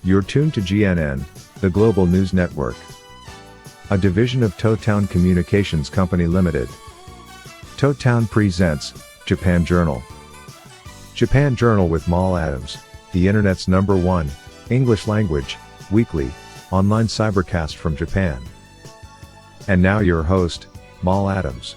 You're tuned to GNN, the Global News Network, a division of Towtown Communications Company Limited. Towtown presents Japan Journal. Japan Journal with Mal Adams, the internet's #1 English language weekly online cybercast from Japan. And now your host, Mal Adams.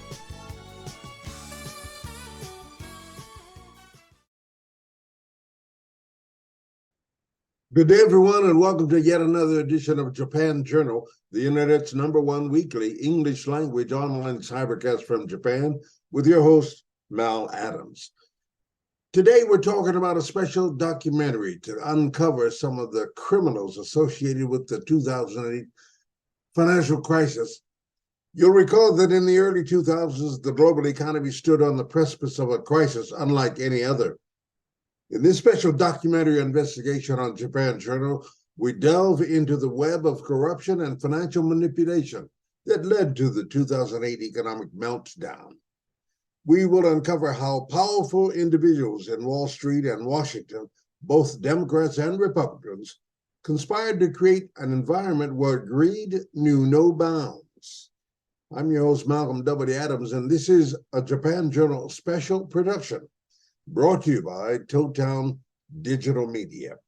Good day, everyone, and welcome to yet another edition of Japan Journal, the internet's #1 weekly English language online cybercast from Japan, with your host, Mal Adams. Today, we're talking about a special documentary to uncover some of the criminals associated with the 2008 financial crisis. You'll recall that in the early 2000s, the global economy stood on the precipice of a crisis unlike any other. In this special documentary investigation on Japan Journal, we delve into the web of corruption and financial manipulation that led to the 2008 economic meltdown. We will uncover how powerful individuals in Wall Street and Washington, both Democrats and Republicans, conspired to create an environment where greed knew no bounds. I'm your host, Malcolm W. Adams, and this is a Japan Journal special production, brought to you by Towtown Digital Media.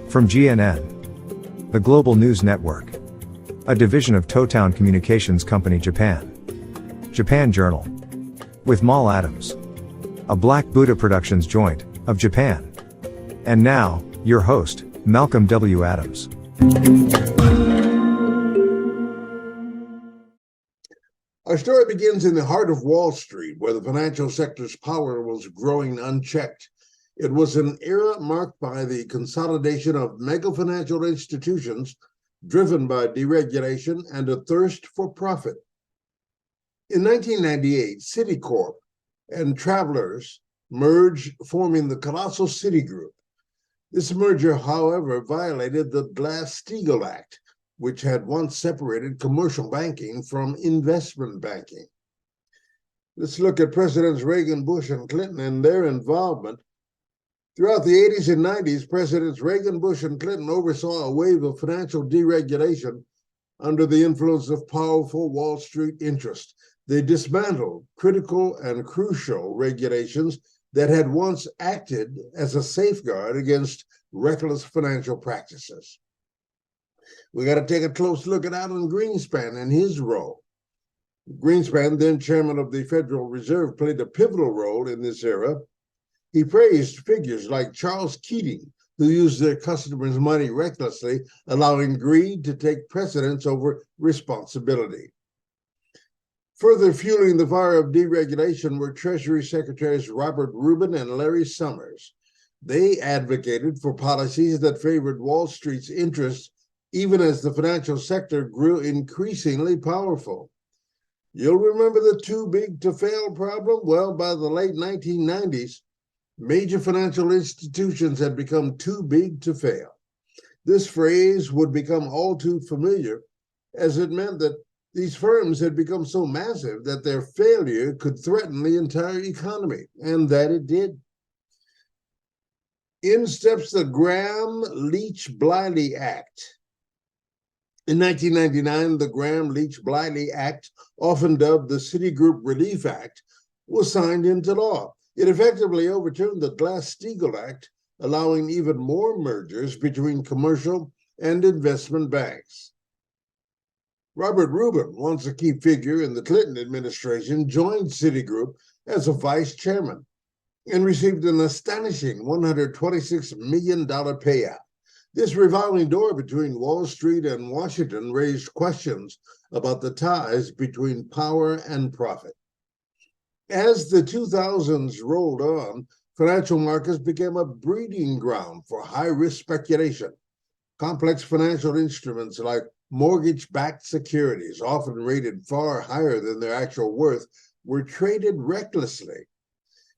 From GNN, the Global News Network, a division of Towtown Communications Company Japan. Japan Journal with Mal Adams, a Black Buddha Productions joint of Japan. And now, your host, Malcolm W. Adams. Our story begins in the heart of Wall Street, where the financial sector's power was growing unchecked. It was an era marked by the consolidation of mega financial institutions driven by deregulation and a thirst for profit. In 1998, Citicorp and Travelers merged, forming the colossal Citigroup. This merger, however, violated the Glass-Steagall Act, which had once separated commercial banking from investment banking. Let's look at Presidents Reagan, Bush, and Clinton and their involvement. Throughout the 80s and 90s, Presidents Reagan, Bush, and Clinton oversaw a wave of financial deregulation under the influence of powerful Wall Street interests. They dismantled critical and crucial regulations that had once acted as a safeguard against reckless financial practices. We got to take a close look at Alan Greenspan and his role. Greenspan, then chairman of the Federal Reserve, played a pivotal role in this era. He praised figures like Charles Keating, who used their customers' money recklessly, allowing greed to take precedence over responsibility. Further fueling the fire of deregulation were Treasury Secretaries Robert Rubin and Larry Summers. They advocated for policies that favored Wall Street's interests, even as the financial sector grew increasingly powerful. You'll remember the too big to fail problem? Well, by the late 1990s, major financial institutions had become too big to fail. This phrase would become all too familiar, as it meant that these firms had become so massive that their failure could threaten the entire economy, and that it did. In steps the Gramm-Leach-Bliley Act. In 1999, the Gramm-Leach-Bliley Act, often dubbed the Citigroup Relief Act, was signed into law. It effectively overturned the Glass-Steagall Act, allowing even more mergers between commercial and investment banks. Robert Rubin, once a key figure in the Clinton administration, joined Citigroup as a vice chairman and received an astonishing $126 million payout. This revolving door between Wall Street and Washington raised questions about the ties between power and profit. As the 2000s rolled on, financial markets became a breeding ground for high-risk speculation. Complex financial instruments like mortgage-backed securities, often rated far higher than their actual worth, were traded recklessly.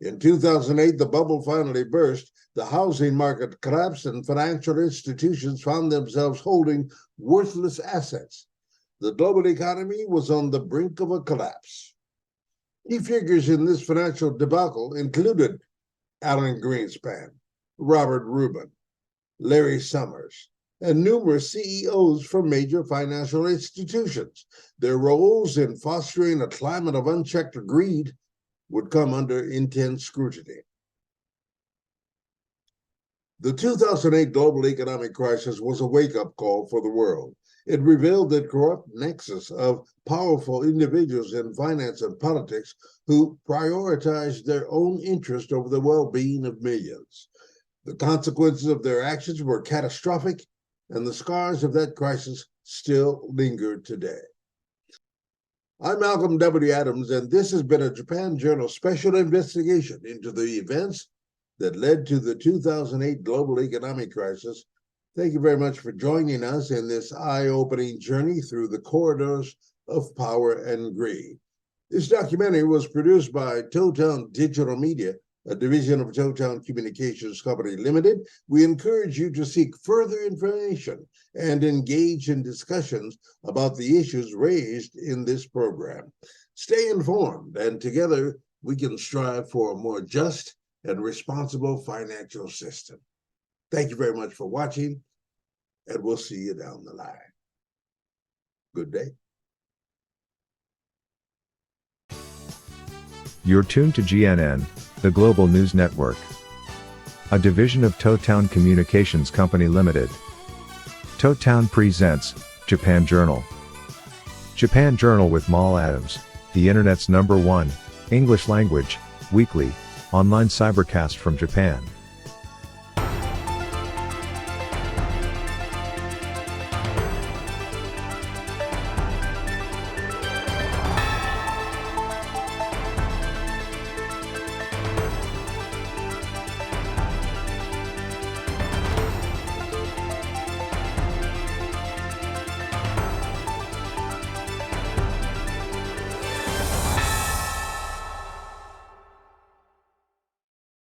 In 2008, the bubble finally burst, the housing market collapsed, and financial institutions found themselves holding worthless assets. the global economy was on the brink of a collapse. Key figures in this financial debacle included Alan Greenspan, Robert Rubin, Larry Summers, and numerous CEOs from major financial institutions. Their roles in fostering a climate of unchecked greed would come under intense scrutiny. The 2008 global economic crisis was a wake-up call for the world. It revealed the corrupt nexus of powerful individuals in finance and politics who prioritized their own interest over the well-being of millions. The consequences of their actions were catastrophic, and the scars of that crisis still linger today. I'm Malcolm W. Adams, and this has been a Japan Journal special investigation into the events that led to the 2008 global economic crisis. Thank you very much for joining us in this eye-opening journey through the corridors of power and greed. This documentary was produced by Totown Digital Media, a division of Totown Communications Company Limited. We encourage you to seek further information and engage in discussions about the issues raised in this program. Stay informed, and together we can strive for a more just and responsible financial system. Thank you very much for watching, and we'll see you down the line. Good day. You're tuned to GNN, the Global News Network, a division of Totown Communications Company Limited. Totown presents Japan Journal. Japan Journal with Mal Adams, the Internet's #1 English language weekly online cybercast from Japan.